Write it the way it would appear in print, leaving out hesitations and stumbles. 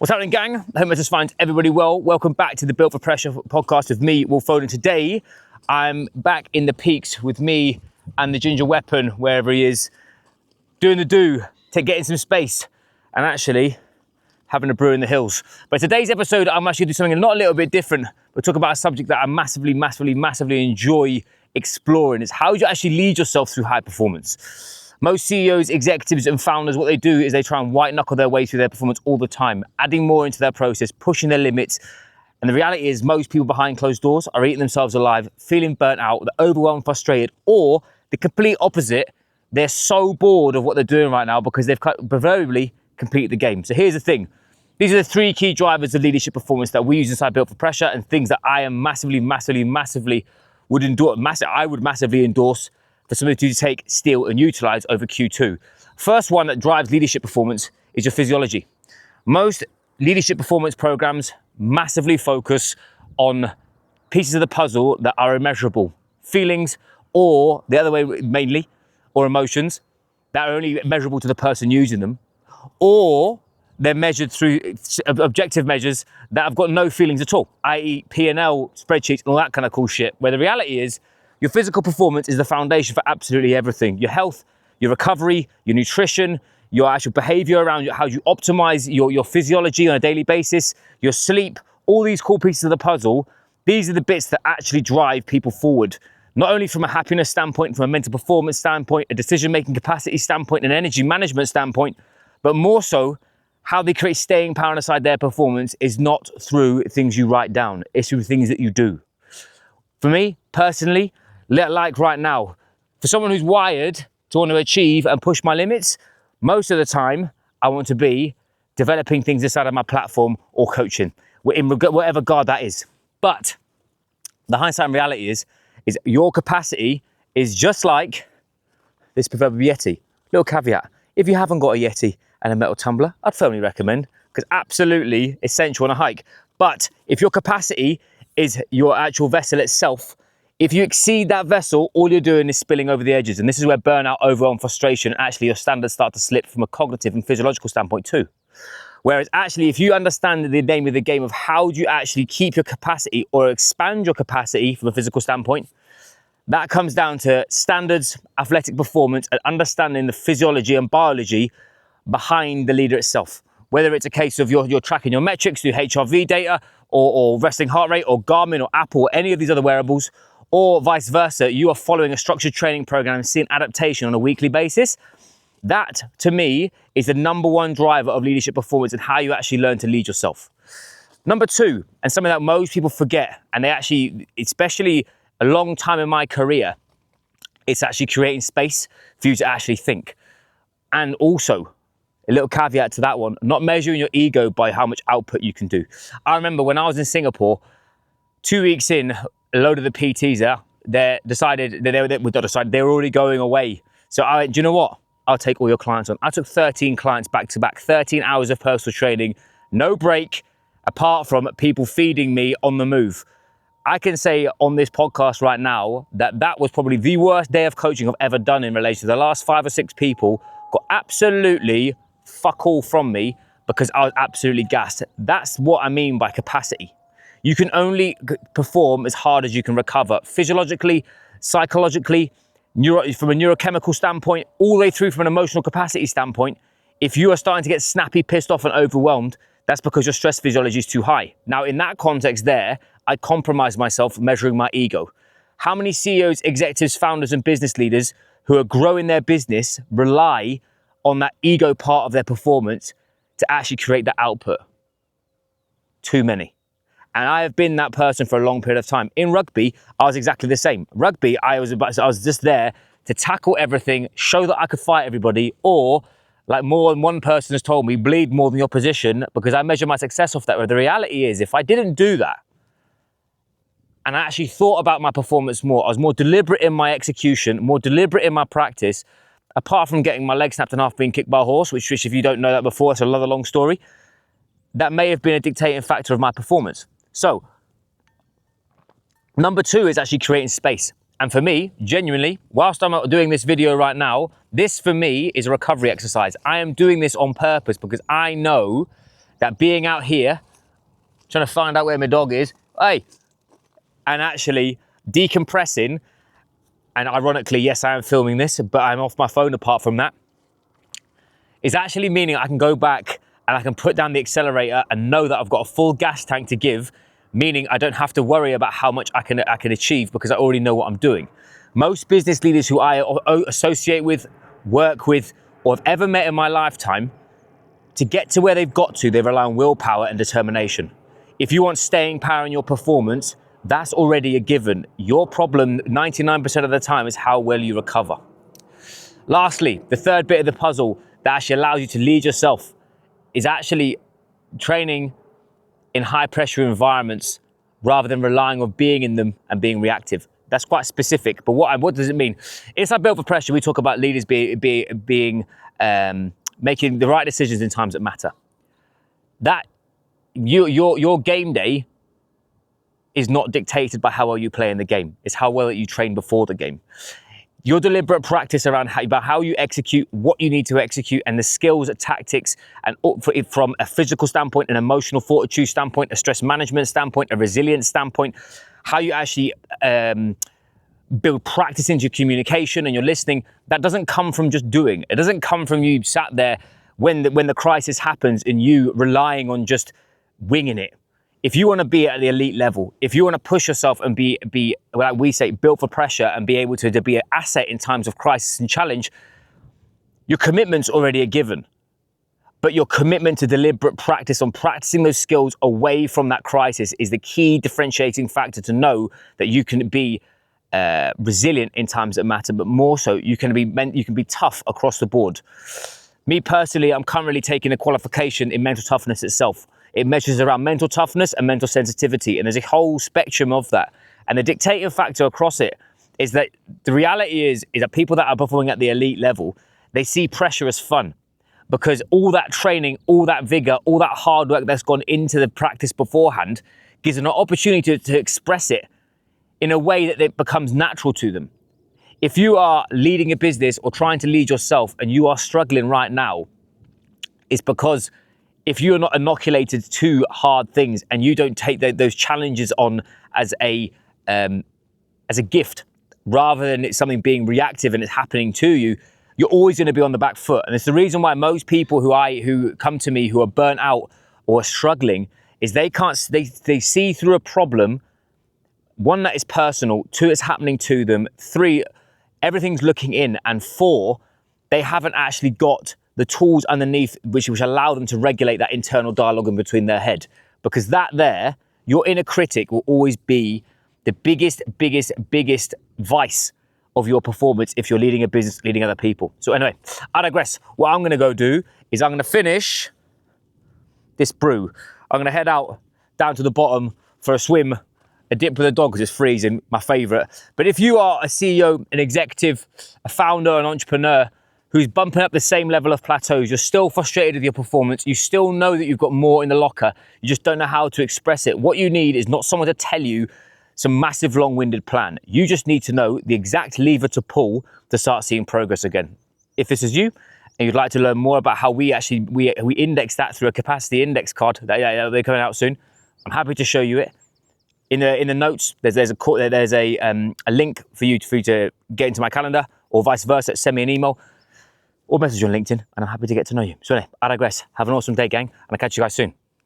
What's happening, gang? I hope this finds everybody well. Welcome back to the Built for Pressure podcast with me, Will Foden. Today, I'm back in the peaks with me and the ginger weapon, wherever he is, doing the do to get in some space and actually having a brew in the hills. But today's episode, I'm actually doing something not a little bit different, but talk about a subject that I massively enjoy exploring. It's how do you actually lead yourself through high performance. Most CEOs, executives and founders, what they do is they try and white knuckle their way through their performance all the time, adding more into their process, pushing their limits. And the reality is most people behind closed doors are eating themselves alive, feeling burnt out, they're overwhelmed, frustrated, or the complete opposite. They're so bored of what they're doing right now because they've proverbially completed the game. So here's the thing. These are the three key drivers of leadership performance that we use inside Built for Pressure and things that I am massively would endorse. I would massively endorse for somebody to take, steal and utilize over Q2. First one that drives leadership performance is your physiology. Most leadership performance programs massively focus on pieces of the puzzle that are immeasurable. Feelings, or the other way mainly, or emotions that are only measurable to the person using them, or they're measured through objective measures that have got no feelings at all, i.e. P&L spreadsheets and all that kind of cool shit, where the reality is your physical performance is the foundation for absolutely everything. Your health, your recovery, your nutrition, your actual behavior around how you optimize your physiology on a daily basis, your sleep, all these cool pieces of the puzzle. These are the bits that actually drive people forward, not only from a happiness standpoint, from a mental performance standpoint, a decision-making capacity standpoint, an energy management standpoint, but more so how they create staying power inside their performance is not through things you write down, it's through things that you do. For me, personally, like right now, for someone who's wired to want to achieve and push my limits, most of the time, I want to be developing things inside of my platform or coaching, in whatever regard that is. But the hindsight and reality is your capacity is just like this proverbial Yeti. Little caveat, if you haven't got a Yeti and a metal tumbler, I'd firmly recommend, because absolutely essential on a hike. But if your capacity is your actual vessel itself, if you exceed that vessel, all you're doing is spilling over the edges. And this is where burnout, overwhelm, frustration, actually your standards start to slip from a cognitive and physiological standpoint too. Whereas actually, if you understand the name of the game of how do you actually keep your capacity or expand your capacity from a physical standpoint, that comes down to standards, athletic performance, and understanding the physiology and biology behind the leader itself. Whether it's a case of you're tracking your metrics through HRV data or resting heart rate or Garmin or Apple or any of these other wearables, or vice versa, you are following a structured training program and seeing adaptation on a weekly basis. That, to me, is the number one driver of leadership performance and how you actually learn to lead yourself. Number two, and something that most people forget, and they actually, especially a long time in my career, it's actually creating space for you to actually think. And also, a little caveat to that one, not measuring your ego by how much output you can do. I remember when I was in Singapore, 2 weeks in, a load of the PTs they were already going away. So I went, do you know what? I'll take all your clients on. I took 13 clients back to back, 13 hours of personal training, no break, apart from people feeding me on the move. I can say on this podcast right now that was probably the worst day of coaching I've ever done in relation to the last 5 or 6 people got absolutely fuck all from me because I was absolutely gassed. That's what I mean by capacity. You can only perform as hard as you can recover, physiologically, psychologically, from a neurochemical standpoint, all the way through from an emotional capacity standpoint. If you are starting to get snappy, pissed off and overwhelmed, that's because your stress physiology is too high. Now, in that context there, I compromise myself measuring my ego. How many CEOs, executives, founders and business leaders who are growing their business rely on that ego part of their performance to actually create that output? Too many. And I have been that person for a long period of time. In rugby, I was exactly the same. Rugby, I was just there to tackle everything, show that I could fight everybody, or like more than one person has told me, bleed more than the opposition, because I measure my success off that. Where the reality is, if I didn't do that, and I actually thought about my performance more, I was more deliberate in my execution, more deliberate in my practice, apart from getting my leg snapped in half being kicked by a horse, which if you don't know that before, it's another long story, that may have been a dictating factor of my performance. So, number two is actually creating space. And for me, genuinely, whilst I'm doing this video right now, this for me is a recovery exercise. I am doing this on purpose because I know that being out here, trying to find out where my dog is, hey, and actually decompressing, and ironically, yes, I am filming this, but I'm off my phone apart from that, is actually meaning I can go back and I can put down the accelerator and know that I've got a full gas tank to give, meaning I don't have to worry about how much I can achieve because I already know what I'm doing. Most business leaders who I associate with, work with, or have ever met in my lifetime, to get to where they've got to, they rely on willpower and determination. If you want staying power in your performance, that's already a given. Your problem 99% of the time is how well you recover. Lastly, the third bit of the puzzle that actually allows you to lead yourself is actually training in high pressure environments rather than relying on being in them and being reactive. That's quite specific, but what does it mean? Inside Built for Pressure, we talk about leaders making the right decisions in times that matter. That your game day is not dictated by how well you play in the game. It's how well you train before the game. Your deliberate practice around how you execute, what you need to execute, and the skills, tactics, and from a physical standpoint, an emotional fortitude standpoint, a stress management standpoint, a resilience standpoint, how you actually build practice into your communication and your listening, that doesn't come from just doing. It doesn't come from you sat there when the crisis happens and you relying on just winging it. If you want to be at the elite level, if you want to push yourself and be like we say, built for pressure and be able to be an asset in times of crisis and challenge, your commitment's already a given. But your commitment to deliberate practice on practicing those skills away from that crisis is the key differentiating factor to know that you can be resilient in times that matter, but more so you can be tough across the board. Me personally, I'm currently taking a qualification in mental toughness itself. It measures around mental toughness and mental sensitivity, and there's a whole spectrum of that. And the dictating factor across it is that the reality is that people that are performing at the elite level, they see pressure as fun, because all that training, all that vigor, all that hard work that's gone into the practice beforehand gives them an opportunity to express it in a way that it becomes natural to them. If you are leading a business or trying to lead yourself and you are struggling right now, it's because if you're not inoculated to hard things and you don't take those challenges on as a gift, rather than it's something being reactive and it's happening to you, you're always going to be on the back foot. And it's the reason why most people who come to me who are burnt out or are struggling is they see through a problem, one, that is personal, two, it's happening to them, three, everything's looking in, and four, they haven't actually got the tools underneath which allow them to regulate that internal dialogue in between their head. Because your inner critic will always be the biggest vice of your performance if you're leading a business, leading other people. So anyway, I digress. What I'm going to go do is I'm going to finish this brew. I'm going to head out down to the bottom for a swim, a dip with the dog because it's freezing, my favorite. But if you are a CEO, an executive, a founder, an entrepreneur who's bumping up the same level of plateaus, you're still frustrated with your performance, you still know that you've got more in the locker, you just don't know how to express it. What you need is not someone to tell you some massive long-winded plan. You just need to know the exact lever to pull to start seeing progress again. If this is you and you'd like to learn more about how we index that through a capacity index card, they're coming out soon, I'm happy to show you it. In the notes, there's a link for you to get into my calendar, or vice versa. Send me an email or message on LinkedIn, and I'm happy to get to know you. So anyway, I digress. Have an awesome day, gang, and I'll catch you guys soon.